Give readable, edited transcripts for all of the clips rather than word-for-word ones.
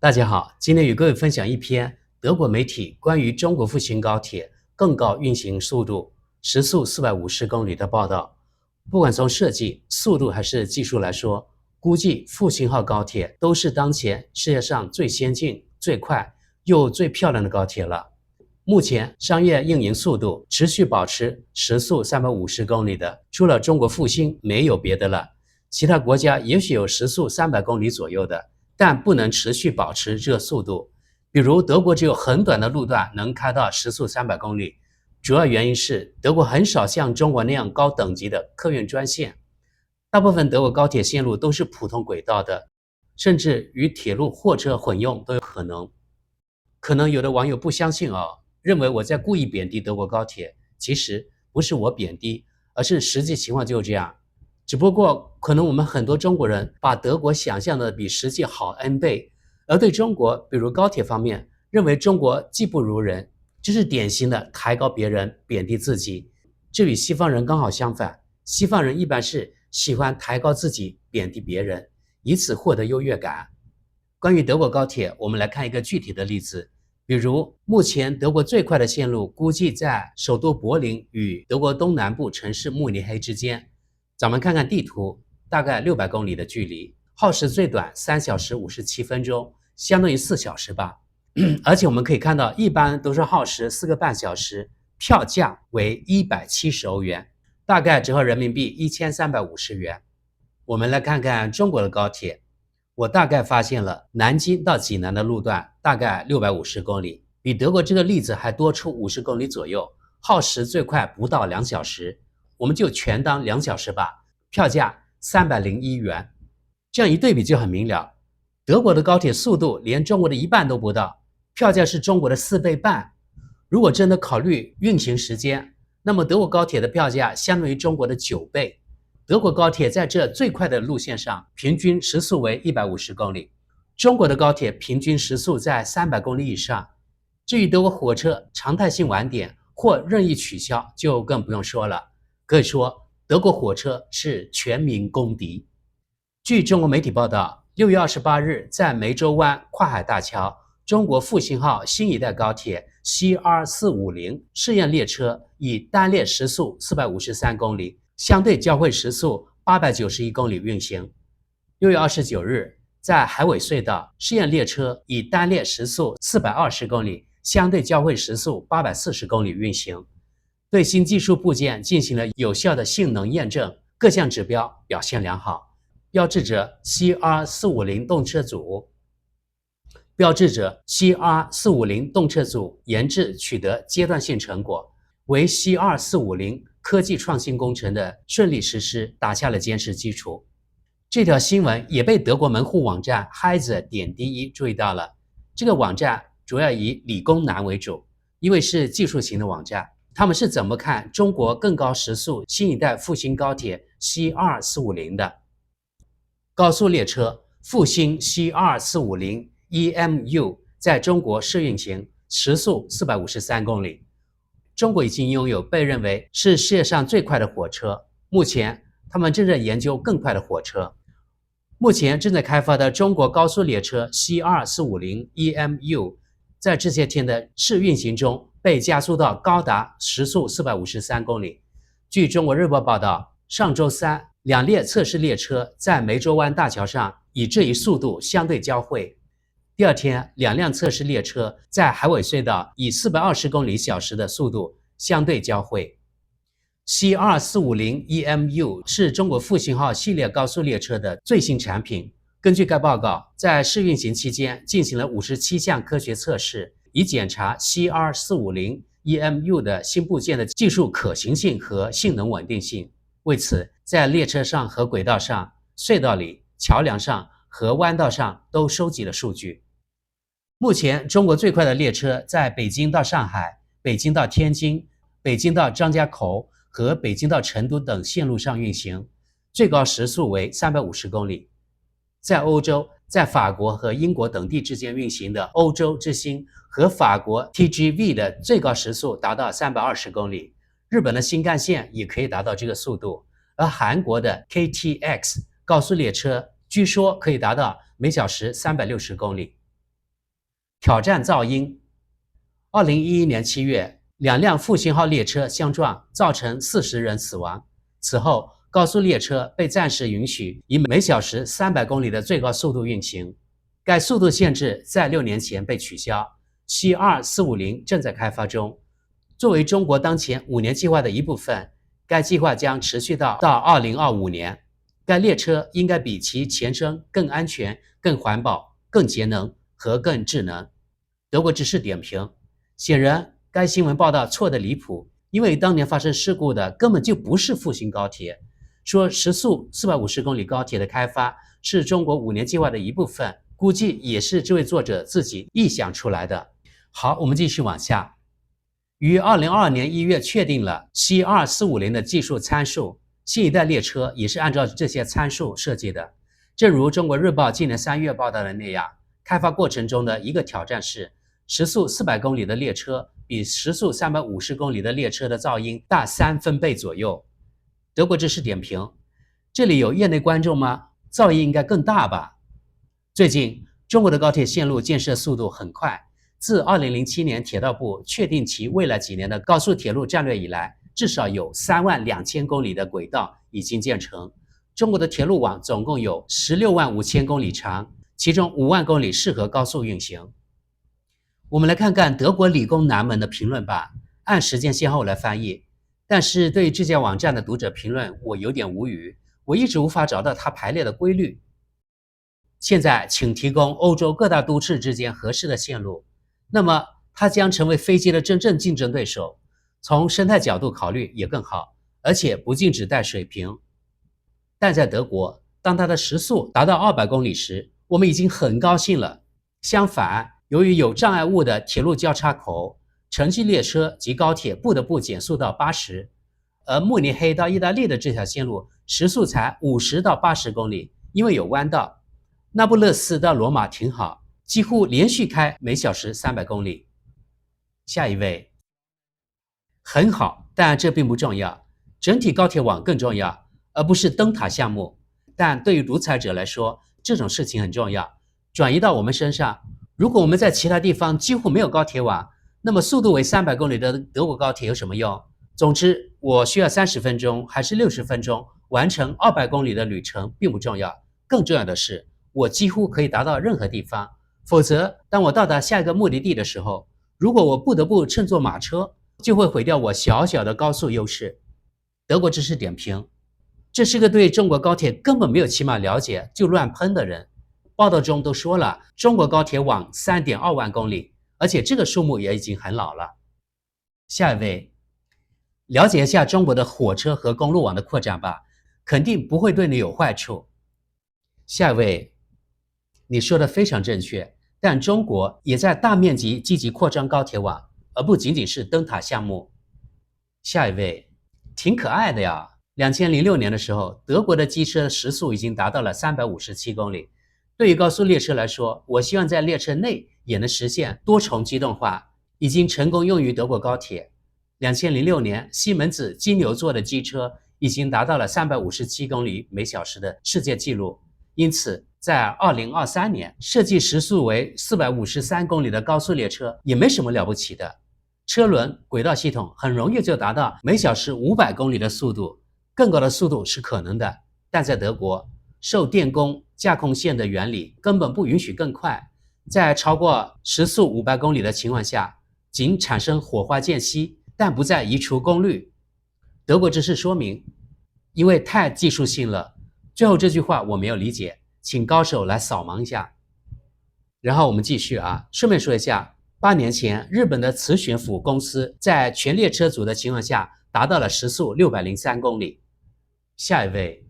大家好，今天与各位分享一篇德国媒体关于中国复兴高铁更高运行速度，时速450公里的报道。不管从设计、速度还是技术来说，估计复兴号高铁都是当前世界上最先进、最快又最漂亮的高铁了。目前商业运营速度持续保持时速350公里的，除了中国复兴没有别的了。其他国家也许有时速300公里左右的，但不能持续保持这个速度。比如德国只有很短的路段能开到时速300公里，主要原因是德国很少像中国那样高等级的客运专线，大部分德国高铁线路都是普通轨道的，甚至与铁路货车混用都有可能。可能有的网友不相信认为我在故意贬低德国高铁，其实不是我贬低，而是实际情况就是这样。只不过可能我们很多中国人把德国想象的比实际好 N 倍，而对中国比如高铁方面认为中国技不如人，这是典型的抬高别人贬低自己。这与西方人刚好相反，西方人一般是喜欢抬高自己贬低别人，以此获得优越感。关于德国高铁，我们来看一个具体的例子，比如目前德国最快的线路估计在首都柏林与德国东南部城市慕尼黑之间。咱们看看地图，大概600公里的距离，耗时最短3小时57分钟，相当于4小时吧。而且我们可以看到，一般都是耗时4个半小时，票价为170欧元，大概折合人民币1350元。我们来看看中国的高铁，我大概发现了南京到济南的路段大概650公里，比德国这个例子还多出50公里左右，耗时最快不到2小时。我们就全当2小时吧，票价301元。这样一对比就很明了，德国的高铁速度连中国的一半都不到，票价是中国的4倍半。如果真的考虑运行时间，那么德国高铁的票价相当于中国的9倍。德国高铁在这最快的路线上平均时速为150公里，中国的高铁平均时速在300公里以上。至于德国火车常态性晚点或任意取消就更不用说了，可以说德国火车是全民公敌。据中国媒体报道，6月28日在梅州湾跨海大桥，中国复兴号新一代高铁 CR450 试验列车以单列时速453公里，相对交会时速891公里运行。6月29日在海尾隧道，试验列车以单列时速420公里，相对交会时速840公里运行。对新技术部件进行了有效的性能验证，各项指标表现良好。标志着 CR450 动车组研制取得阶段性成果，为 CR450 科技创新工程的顺利实施打下了坚实基础。这条新闻也被德国门户网站 Heise.de 注意到了。这个网站主要以理工男为主，因为是技术型的网站。他们是怎么看中国更高时速新一代复兴高铁 CR450 的？高速列车复兴 CR450 EMU 在中国试运行，时速453公里。中国已经拥有被认为是世界上最快的火车，目前他们正在研究更快的火车。目前正在开发的中国高速列车 CR450 EMU 在这些天的试运行中被加速到高达时速453公里。据中国日报报道，上周三2列测试列车在梅州湾大桥上以这一速度相对交汇。第二天，2辆测试列车在海尾隧道以420公里小时的速度相对交汇。CR450 EMU 是中国复兴号系列高速列车的最新产品。根据该报告，在试运行期间进行了57项科学测试，以检查 CR450 EMU 的新部件的技术可行性和性能稳定性。为此，在列车上和轨道上、隧道里、桥梁上和弯道上都收集了数据。目前，中国最快的列车在北京到上海、北京到天津、北京到张家口和北京到成都等线路上运行，最高时速为350公里。在欧洲，在法国和英国等地之间运行的欧洲之星和法国 TGV 的最高时速达到320公里，日本的新干线也可以达到这个速度，而韩国的 KTX 高速列车据说可以达到每小时360公里。挑战噪音。2011年7月，两辆复兴号列车相撞，造成40人死亡。此后，高速列车被暂时允许以每小时300公里的最高速度运行。该速度限制在6年前被取消。72450正在开发中。作为中国当前5年计划的一部分，该计划将持续到2025年。该列车应该比其前身更安全、更环保、更节能和更智能。德国知识点评：显然，该新闻报道错得离谱，因为当年发生事故的根本就不是复兴高铁。说时速450公里高铁的开发是中国5年计划的一部分，估计也是这位作者自己臆想出来的。好，我们继续往下。于2022年1月确定了72450的技术参数，新一代列车也是按照这些参数设计的。正如中国日报今年3月报道的那样，开发过程中的一个挑战是，时速400公里的列车比时速350公里的列车的噪音大3分贝左右。德国知识点评：这里有业内观众吗？噪音应该更大吧？最近，中国的高铁线路建设速度很快。自2007年铁道部确定其未来几年的高速铁路战略以来，至少有32000公里的轨道已经建成。中国的铁路网总共有165000公里长，其中5万公里适合高速运行。我们来看看德国理工男们的评论吧，按时间先后来翻译。但是对于这家网站的读者评论，我有点无语，我一直无法找到它排列的规律。现在，请提供欧洲各大都市之间合适的线路，那么它将成为飞机的真正竞争对手。从生态角度考虑也更好，而且不禁止带水平。但在德国，当它的时速达到200公里时，我们已经很高兴了。相反，由于有障碍物的铁路交叉口，城际列车及高铁不得不减速到80，而慕尼黑到意大利的这条线路时速才50到80公里，因为有弯道。那不勒斯到罗马挺好，几乎连续开每小时300公里。下一位，很好，但这并不重要，整体高铁网更重要，而不是灯塔项目。但对于独裁者来说，这种事情很重要。转移到我们身上，如果我们在其他地方几乎没有高铁网，那么速度为300公里的德国高铁有什么用？总之，我需要30分钟还是60分钟完成200公里的旅程并不重要，更重要的是，我几乎可以达到任何地方。否则，当我到达下一个目的地的时候，如果我不得不乘坐马车，就会毁掉我小小的高速优势。德国知识点评：这是个对中国高铁根本没有起码了解就乱喷的人。报道中都说了，中国高铁网3.2万公里，而且这个数目也已经很老了。下一位，了解一下中国的火车和公路网的扩展吧，肯定不会对你有坏处。下一位，你说的非常正确，但中国也在大面积积极扩张高铁网，而不仅仅是灯塔项目。下一位，挺可爱的呀。2006年的时候，德国的机车时速已经达到了357公里。对于高速列车来说，我希望在列车内也能实现多重机动化，已经成功用于德国高铁。2006年，西门子金牛座的机车已经达到了357公里每小时的世界纪录。因此，在2023年，设计时速为453公里的高速列车也没什么了不起的。车轮轨道系统很容易就达到每小时500公里的速度，更高的速度是可能的。但在德国，受电工架空线的原理根本不允许更快，在超过时速500公里的情况下，仅产生火花间隙，但不再移除功率。德国知识说明，因为太技术性了。最后这句话我没有理解，请高手来扫盲一下。然后我们继续啊，顺便说一下，8年前日本的磁悬浮公司在全列车组的情况下达到了时速603公里。下一位，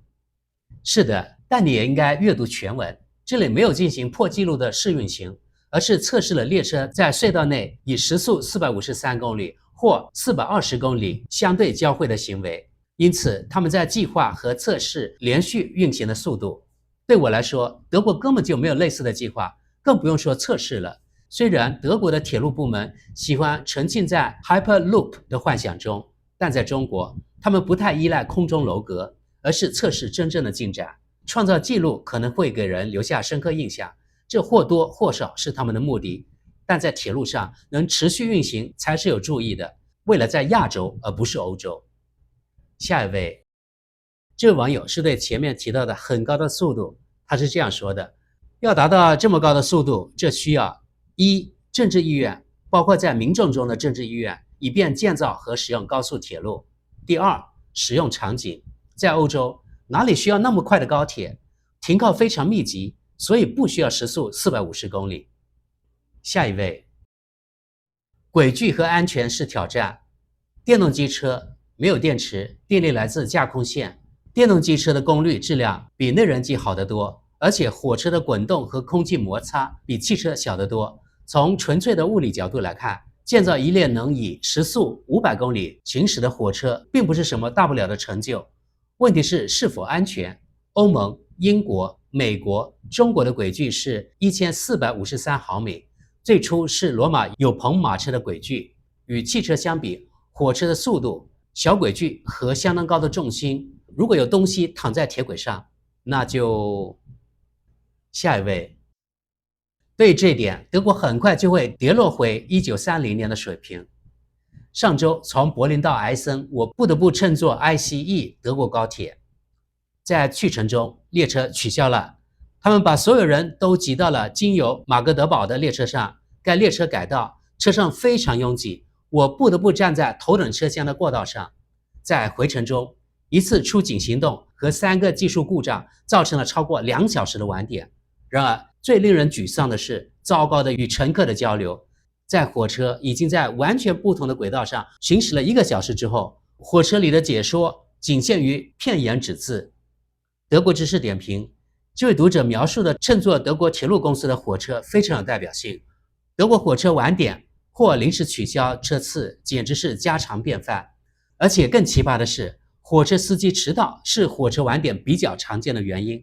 是的，但你也应该阅读全文，这里没有进行破纪录的试运行，而是测试了列车在隧道内以时速453公里或420公里相对交汇的行为。因此，他们在计划和测试连续运行的速度。对我来说，德国根本就没有类似的计划，更不用说测试了。虽然德国的铁路部门喜欢沉浸在 Hyperloop 的幻想中，但在中国，他们不太依赖空中楼阁，而是测试真正的进展。创造记录可能会给人留下深刻印象，这或多或少是他们的目的。但在铁路上能持续运行才是有注意的，为了在亚洲而不是欧洲。下一位，这位网友是对前面提到的很高的速度，他是这样说的：要达到这么高的速度，这需要一、政治意愿，包括在民众中的政治意愿，以便建造和使用高速铁路；第二，使用场景，在欧洲哪里需要那么快的高铁？停靠非常密集，所以不需要时速450公里。下一位，轨距和安全是挑战。电动机车没有电池，电力来自架空线。电动机车的功率质量比内燃机好得多，而且火车的滚动和空气摩擦比汽车小得多。从纯粹的物理角度来看，建造一列能以时速500公里行驶的火车，并不是什么大不了的成就。问题是否安全？欧盟、英国、美国、中国的轨距是1453毫米，最初是罗马有篷马车的轨距。与汽车相比，火车的速度、小轨距和相当高的重心，如果有东西躺在铁轨上，那就……下一位，对这一点，德国很快就会跌落回1930年的水平。上周从柏林到埃森，我不得不乘坐 ICE 德国高铁。在去程中，列车取消了，他们把所有人都挤到了经由马格德堡的列车上。该列车改道，车上非常拥挤，我不得不站在头等车厢的过道上。在回程中，一次出警行动和3个技术故障造成了超过2小时的晚点。然而，最令人沮丧的是糟糕的与乘客的交流。在火车已经在完全不同的轨道上行驶了1个小时之后，火车里的解说仅限于片言只字。德国知识点评，这位读者描述的乘坐德国铁路公司的火车非常有代表性。德国火车晚点或临时取消车次简直是家常便饭，而且更奇葩的是，火车司机迟到是火车晚点比较常见的原因。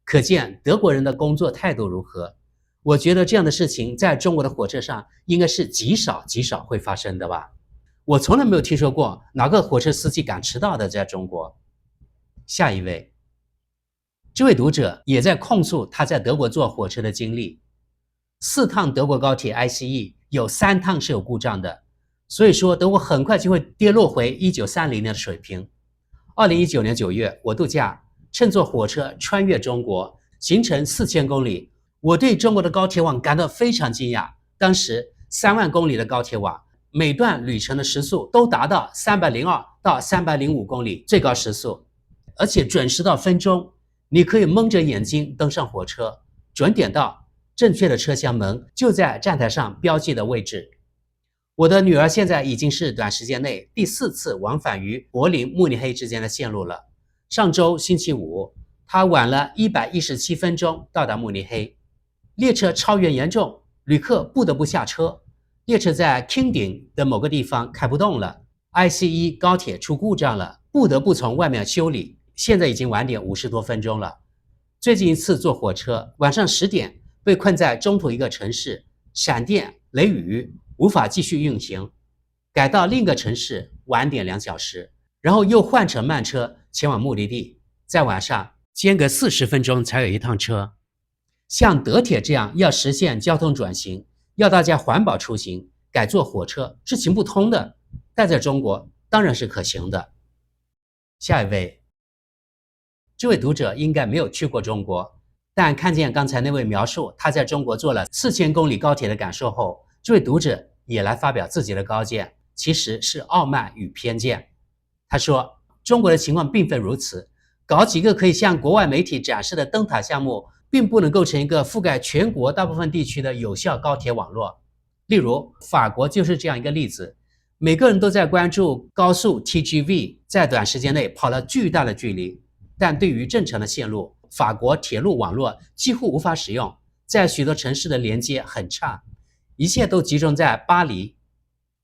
可见德国人的工作态度如何。我觉得这样的事情在中国的火车上应该是极少会发生的吧。我从来没有听说过哪个火车司机敢迟到的在中国。下一位，这位读者也在控诉他在德国坐火车的经历。4趟德国高铁 ICE 有3趟是有故障的，所以说德国很快就会跌落回1930年的水平。2019年9月，我度假，乘坐火车穿越中国，行程4000公里。我对中国的高铁网感到非常惊讶。当时3万公里的高铁网，每段旅程的时速都达到302到305公里最高时速，而且准时到分钟。你可以蒙着眼睛登上火车，准点到，正确的车厢门就在站台上标记的位置。我的女儿现在已经是短时间内第4次往返于柏林、慕尼黑之间的线路了。上周星期五，她晚了117分钟到达慕尼黑。列车超员严重，旅客不得不下车。列车在 Kingding 的某个地方开不动了 ，ICE 高铁出故障了，不得不从外面修理。现在已经晚点50多分钟了。最近一次坐火车，晚上10点被困在中途一个城市，闪电、雷雨，无法继续运行，改到另一个城市，晚点2小时，然后又换乘慢车前往目的地，在晚上间隔40分钟才有一趟车。像德铁这样要实现交通转型，要大家环保出行，改坐火车是行不通的，但在中国当然是可行的。下一位，这位读者应该没有去过中国，但看见刚才那位描述他在中国坐了4000公里高铁的感受后，这位读者也来发表自己的高见，其实是傲慢与偏见。他说，中国的情况并非如此，搞几个可以向国外媒体展示的灯塔项目，并不能构成一个覆盖全国大部分地区的有效高铁网络。例如，法国就是这样一个例子，每个人都在关注高速 TGV 在短时间内跑了巨大的距离，但对于正常的线路，法国铁路网络几乎无法使用，在许多城市的连接很差，一切都集中在巴黎。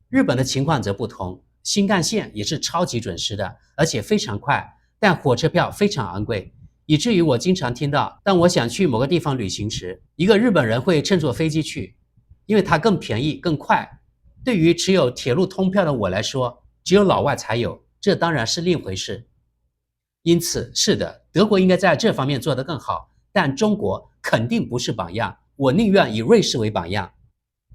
日本的情况则不同，新干线也是超级准时的，而且非常快，但火车票非常昂贵，以至于我经常听到，当我想去某个地方旅行时，一个日本人会乘坐飞机去，因为它更便宜更快。对于持有铁路通票的我来说，只有老外才有，这当然是另一回事。因此，是的，德国应该在这方面做得更好，但中国肯定不是榜样，我宁愿以瑞士为榜样。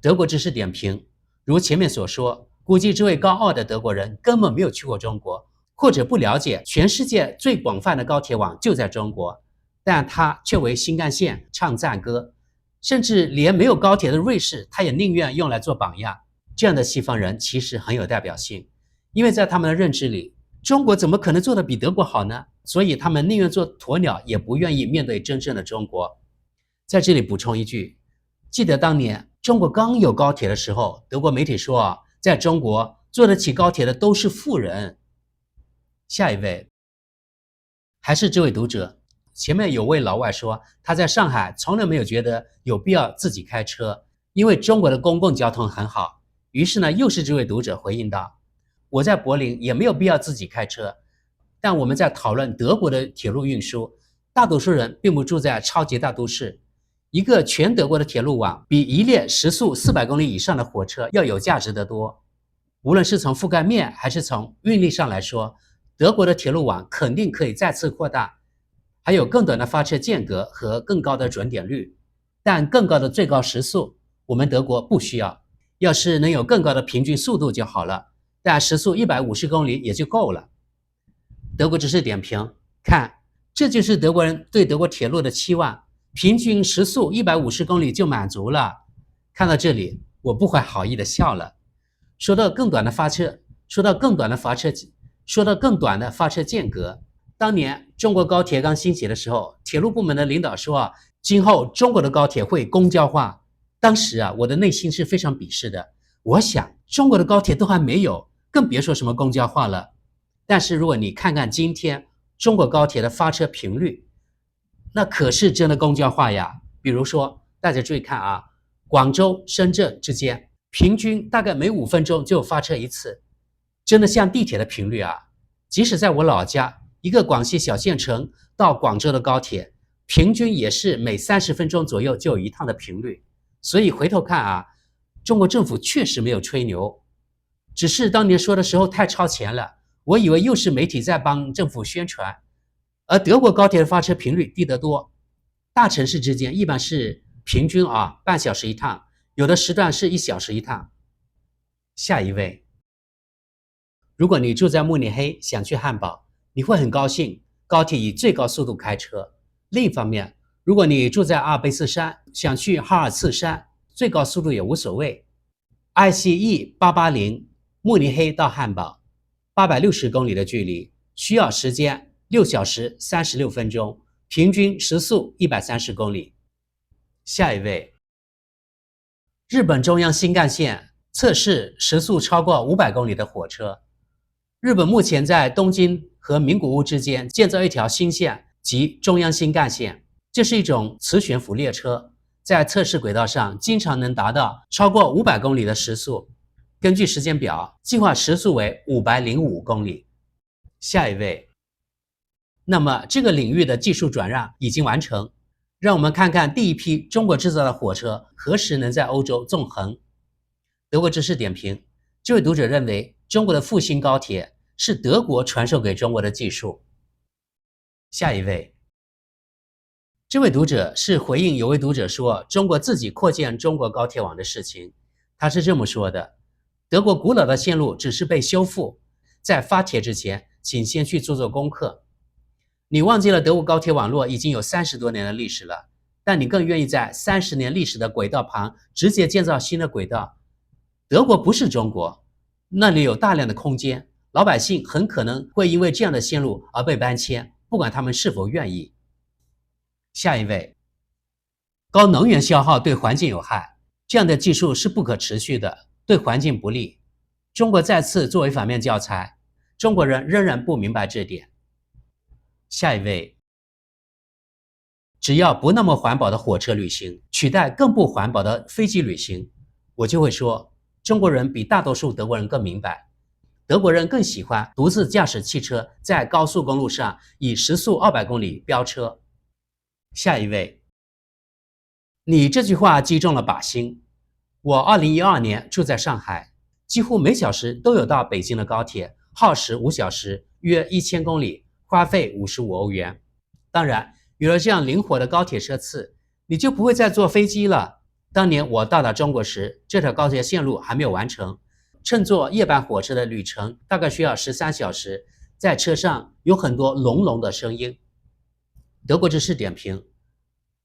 德国知识点评，如前面所说，估计这位高傲的德国人根本没有去过中国，或者不了解全世界最广泛的高铁网就在中国，但他却为新干线唱赞歌，甚至连没有高铁的瑞士，他也宁愿用来做榜样。这样的西方人其实很有代表性，因为在他们的认知里，中国怎么可能做得比德国好呢？所以他们宁愿做鸵鸟，也不愿意面对真正的中国。在这里补充一句，记得当年中国刚有高铁的时候，德国媒体说在中国坐得起高铁的都是富人。下一位，还是这位读者，前面有位老外说他在上海从来没有觉得有必要自己开车，因为中国的公共交通很好。于是呢，又是这位读者回应道，我在柏林也没有必要自己开车，但我们在讨论德国的铁路运输，大多数人并不住在超级大都市。一个全德国的铁路网比一列时速400公里以上的火车要有价值得多。无论是从覆盖面还是从运力上来说，德国的铁路网肯定可以再次扩大，还有更短的发车间隔和更高的准点率。但更高的最高时速，我们德国不需要。要是能有更高的平均速度就好了，但时速150公里也就够了。德国知识点评，看，这就是德国人对德国铁路的期望，平均时速150公里就满足了。看到这里，我不怀好意的笑了。说到更短的发车间隔，当年中国高铁刚兴起的时候，铁路部门的领导说今后中国的高铁会公交化。当时我的内心是非常鄙视的。我想，中国的高铁都还没有，更别说什么公交化了。但是如果你看看今天中国高铁的发车频率，那可是真的公交化呀。比如说，大家注意看广州、深圳之间平均大概每5分钟就发车一次，真的像地铁的频率啊。即使在我老家一个广西小县城到广州的高铁，平均也是每30分钟左右就有一趟的频率。所以回头看中国政府确实没有吹牛，只是当年说的时候太超前了，我以为又是媒体在帮政府宣传。而德国高铁的发车频率低得多，大城市之间一般是平均半小时一趟，有的时段是1小时一趟。下一位，如果你住在慕尼黑想去汉堡，你会很高兴高铁以最高速度开车。另一方面，如果你住在阿尔卑斯山，想去哈尔茨山，最高速度也无所谓。ICE 880慕尼黑到汉堡860公里的距离，需要时间6小时36分钟，平均时速130公里。下一位，日本中央新干线测试时速超过500公里的火车。日本目前在东京和名古屋之间建造一条新线，即中央新干线。这是一种磁悬浮列车，在测试轨道上经常能达到超过500公里的时速。根据时间表，计划时速为505公里。下一位，那么这个领域的技术转让已经完成，让我们看看第一批中国制造的火车何时能在欧洲纵横。德国知识点评，这位读者认为中国的复兴高铁是德国传授给中国的技术。下一位，这位读者是回应有位读者说中国自己扩建中国高铁网的事情。他是这么说的，德国古老的线路只是被修复，在发帖之前请先去做功课。你忘记了德国高铁网络已经有30多年的历史了，但你更愿意在30年历史的轨道旁直接建造新的轨道。德国不是中国，那里有大量的空间，老百姓很可能会因为这样的线路而被搬迁，不管他们是否愿意。下一位，高能源消耗对环境有害，这样的技术是不可持续的，对环境不利。中国再次作为反面教材，中国人仍然不明白这点。下一位，只要不那么环保的火车旅行取代更不环保的飞机旅行，我就会说中国人比大多数德国人更明白。德国人更喜欢独自驾驶汽车在高速公路上以时速200公里飙车。下一位，你这句话击中了靶心。我2012年住在上海，几乎每小时都有到北京的高铁，耗时5小时，约1000公里，花费55欧元。当然，有了这样灵活的高铁车次，你就不会再坐飞机了。当年我到达中国时，这条高铁线路还没有完成，乘坐夜班火车的旅程大概需要13小时，在车上有很多隆隆的声音。德国之士点评：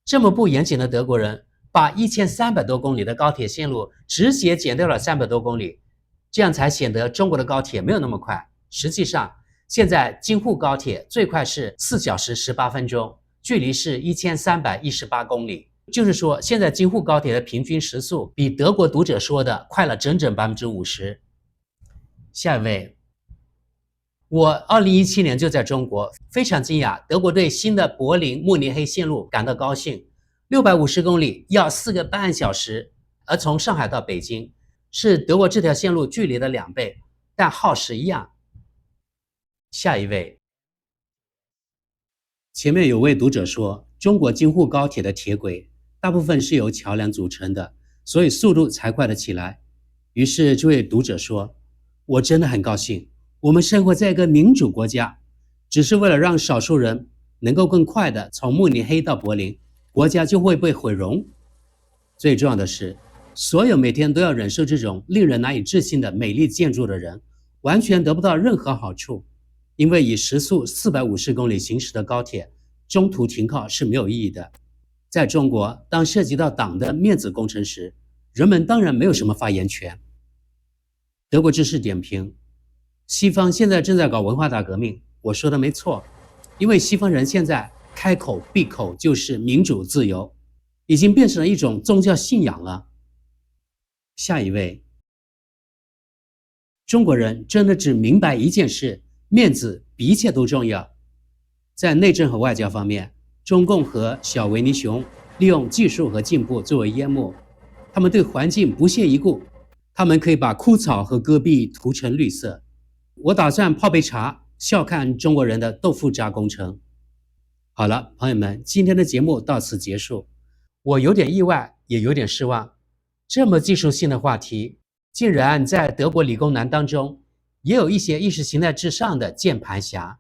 这么不严谨的德国人，把1300多公里的高铁线路直接减掉了300多公里，这样才显得中国的高铁没有那么快。实际上，现在京沪高铁最快是4小时18分钟，距离是1318公里。就是说，现在京沪高铁的平均时速比德国读者说的快了整整50%。下一位，我2017年就在中国，非常惊讶，德国对新的柏林慕尼黑线路感到高兴，650公里要4个半小时，而从上海到北京是德国这条线路距离的2倍，但耗时一样。下一位，前面有位读者说，中国京沪高铁的铁轨大部分是由桥梁组成的，所以速度才快得起来。于是这位读者说，我真的很高兴，我们生活在一个民主国家，只是为了让少数人能够更快地从慕尼黑到柏林，国家就会被毁容。最重要的是，所有每天都要忍受这种令人难以置信的美丽建筑的人，完全得不到任何好处，因为以时速450公里行驶的高铁，中途停靠是没有意义的。在中国，当涉及到党的面子工程时，人们当然没有什么发言权。德国知识点评：西方现在正在搞文化大革命，我说的没错，因为西方人现在开口闭口就是民主自由，已经变成了一种宗教信仰了。下一位，中国人真的只明白一件事，面子比一切都重要。在内政和外交方面，中共和小维尼熊利用技术和进步作为烟幕，他们对环境不屑一顾，他们可以把枯草和戈壁涂成绿色。我打算泡杯茶，笑看中国人的豆腐渣工程。好了，朋友们，今天的节目到此结束。我有点意外，也有点失望，这么技术性的话题，竟然在德国理工男当中也有一些意识形态至上的键盘侠。